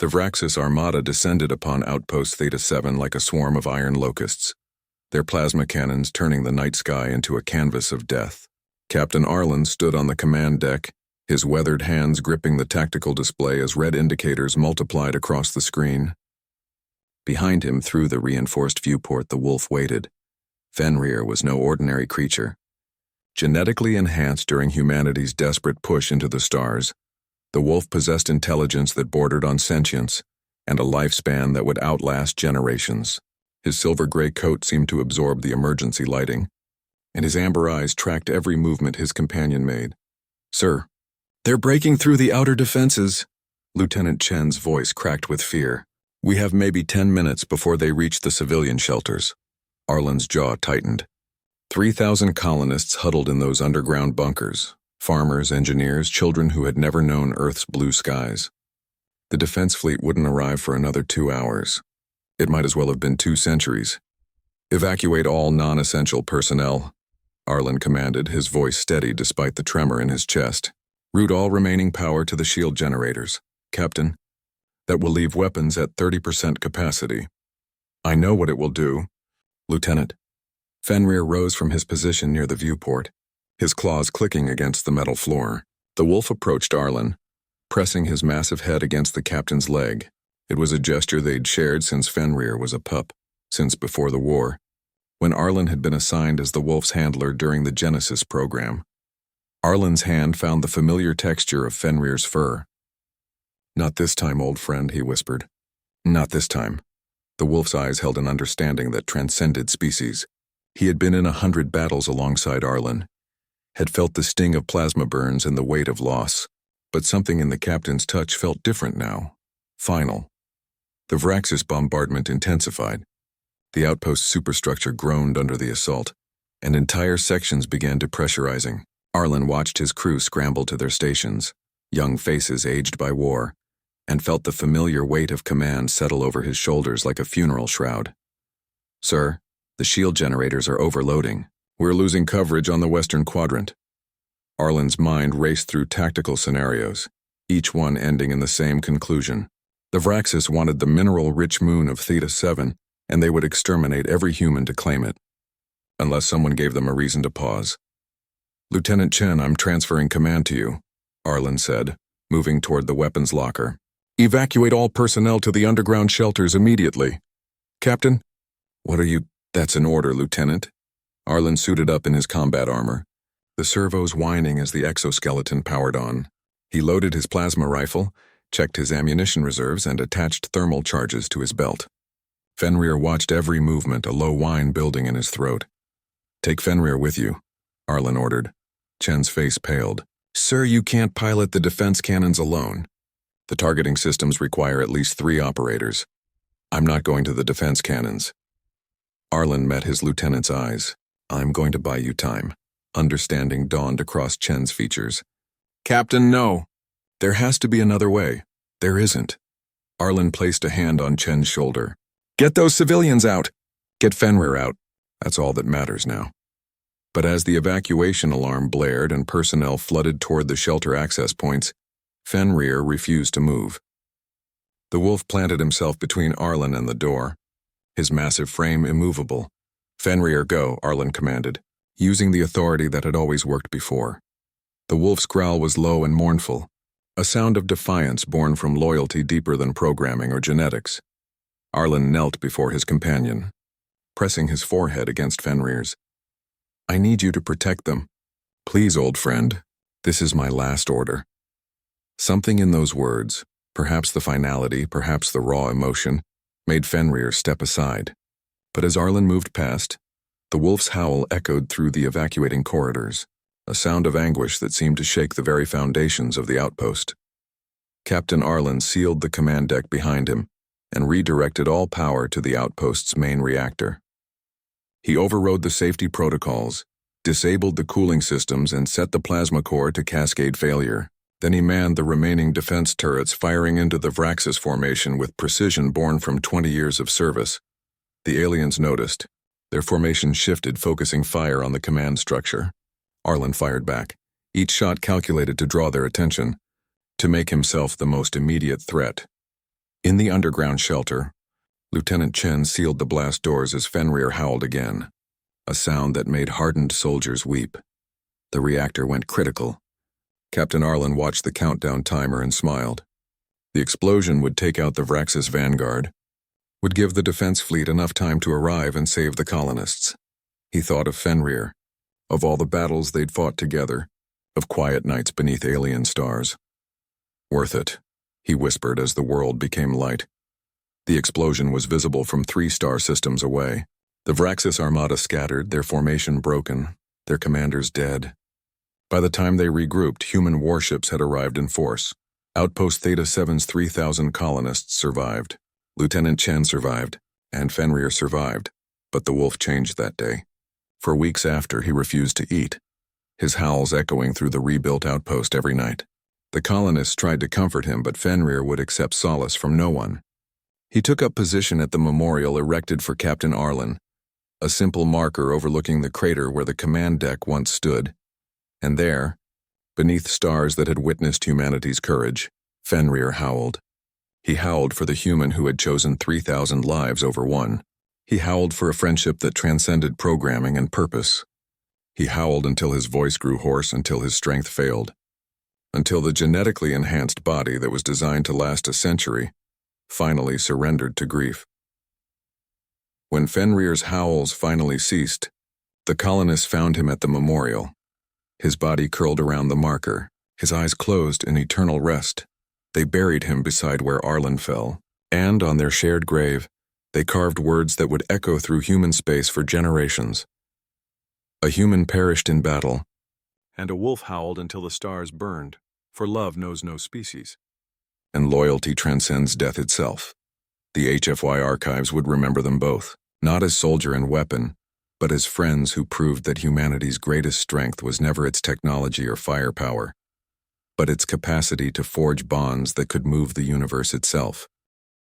The Vraxis armada descended upon Outpost Theta 7 like a swarm of iron locusts, their plasma cannons turning the night sky into a canvas of death. Captain Arlen stood on the command deck, his weathered hands gripping the tactical display as red indicators multiplied across the screen. Behind him, through the reinforced viewport, the wolf waited. Fenrir was no ordinary creature. Genetically enhanced during humanity's desperate push into the stars, the wolf possessed intelligence that bordered on sentience and a lifespan that would outlast generations. His silver-gray coat seemed to absorb the emergency lighting, and his amber eyes tracked every movement his companion made. "Sir, they're breaking through the outer defenses." Lieutenant Chen's voice cracked with fear. "We have maybe 10 minutes before they reach the civilian shelters." Arlen's jaw tightened. 3,000 colonists huddled in those underground bunkers. Farmers, engineers, children who had never known Earth's blue skies. The defense fleet wouldn't arrive for another 2 hours. It might as well have been 2 centuries. "Evacuate all non-essential personnel," Arlen commanded, his voice steady despite the tremor in his chest. "Route all remaining power to the shield generators. Captain, that will leave weapons at 30% capacity." "I know what it will do, Lieutenant." Fenrir rose from his position near the viewport, his claws clicking against the metal floor. The wolf approached Arlen, pressing his massive head against the captain's leg. It was a gesture they'd shared since Fenrir was a pup, since before the war, when Arlen had been assigned as the wolf's handler during the Genesis program. Arlen's hand found the familiar texture of Fenrir's fur. "Not this time, old friend," he whispered. "Not this time." The wolf's eyes held an understanding that transcended species. He had been in 100 battles alongside Arlen, had felt the sting of plasma burns and the weight of loss. But something in the captain's touch felt different now. Final. The Vraxis bombardment intensified. The outpost's superstructure groaned under the assault, and entire sections began depressurizing. Arlen watched his crew scramble to their stations, young faces aged by war, and felt the familiar weight of command settle over his shoulders like a funeral shroud. "Sir, the shield generators are overloading. We're losing coverage on the western quadrant." Arlen's mind raced through tactical scenarios, each one ending in the same conclusion. The Vraxis wanted the mineral-rich moon of Theta 7, and they would exterminate every human to claim it, unless someone gave them a reason to pause. "Lieutenant Chen, I'm transferring command to you," Arlen said, moving toward the weapons locker. "Evacuate all personnel to the underground shelters immediately." "Captain?" "What are you—" "That's an order, Lieutenant." Arlen suited up in his combat armor, the servos whining as the exoskeleton powered on. He loaded his plasma rifle, checked his ammunition reserves, and attached thermal charges to his belt. Fenrir watched every movement, a low whine building in his throat. "Take Fenrir with you," Arlen ordered. Chen's face paled. "Sir, you can't pilot the defense cannons alone. The targeting systems require at least 3 operators. I'm not going to the defense cannons." Arlen met his lieutenant's eyes. "I'm going to buy you time." Understanding dawned across Chen's features. "Captain, no. There has to be another way." "There isn't." Arlen placed a hand on Chen's shoulder. "Get those civilians out. Get Fenrir out. That's all that matters now." But as the evacuation alarm blared and personnel flooded toward the shelter access points, Fenrir refused to move. The wolf planted himself between Arlen and the door, his massive frame immovable. "Fenrir, go," Arlen commanded, using the authority that had always worked before. The wolf's growl was low and mournful, a sound of defiance born from loyalty deeper than programming or genetics. Arlen knelt before his companion, pressing his forehead against Fenrir's. "I need you to protect them. Please, old friend, this is my last order." Something in those words, perhaps the finality, perhaps the raw emotion, made Fenrir step aside. But as Arlen moved past, the wolf's howl echoed through the evacuating corridors, a sound of anguish that seemed to shake the very foundations of the outpost. Captain Arlen sealed the command deck behind him and redirected all power to the outpost's main reactor. He overrode the safety protocols, disabled the cooling systems, and set the plasma core to cascade failure. Then he manned the remaining defense turrets, firing into the Vraxis formation with precision born from 20 years of service. The aliens noticed. Their formation shifted, focusing fire on the command structure. Arlen fired back, each shot calculated to draw their attention, to make himself the most immediate threat. In the underground shelter, Lieutenant Chen sealed the blast doors as Fenrir howled again, a sound that made hardened soldiers weep. The reactor went critical. Captain Arlen watched the countdown timer and smiled. The explosion would take out the Vraxis vanguard, would give the defense fleet enough time to arrive and save the colonists. He thought of Fenrir, of all the battles they'd fought together, of quiet nights beneath alien stars. Worth it, he whispered as the world became light. The explosion was visible from 3 star systems away. The Vraxis armada scattered, their formation broken, their commanders dead. By the time they regrouped, human warships had arrived in force. Outpost Theta 7's 3,000 colonists survived. Lieutenant Chen survived, and Fenrir survived, but the wolf changed that day. For weeks after, he refused to eat, his howls echoing through the rebuilt outpost every night. The colonists tried to comfort him, but Fenrir would accept solace from no one. He took up position at the memorial erected for Captain Arlen, a simple marker overlooking the crater where the command deck once stood. And there, beneath stars that had witnessed humanity's courage, Fenrir howled. He howled for the human who had chosen 3,000 lives over one. He howled for a friendship that transcended programming and purpose. He howled until his voice grew hoarse, until his strength failed. Until the genetically enhanced body that was designed to last a century finally surrendered to grief. When Fenrir's howls finally ceased, the colonists found him at the memorial. His body curled around the marker, his eyes closed in eternal rest. They buried him beside where Arlen fell, and on their shared grave, they carved words that would echo through human space for generations. A human perished in battle, and a wolf howled until the stars burned, for love knows no species. And loyalty transcends death itself. The HFY archives would remember them both, not as soldier and weapon, but as friends who proved that humanity's greatest strength was never its technology or firepower, but its capacity to forge bonds that could move the universe itself.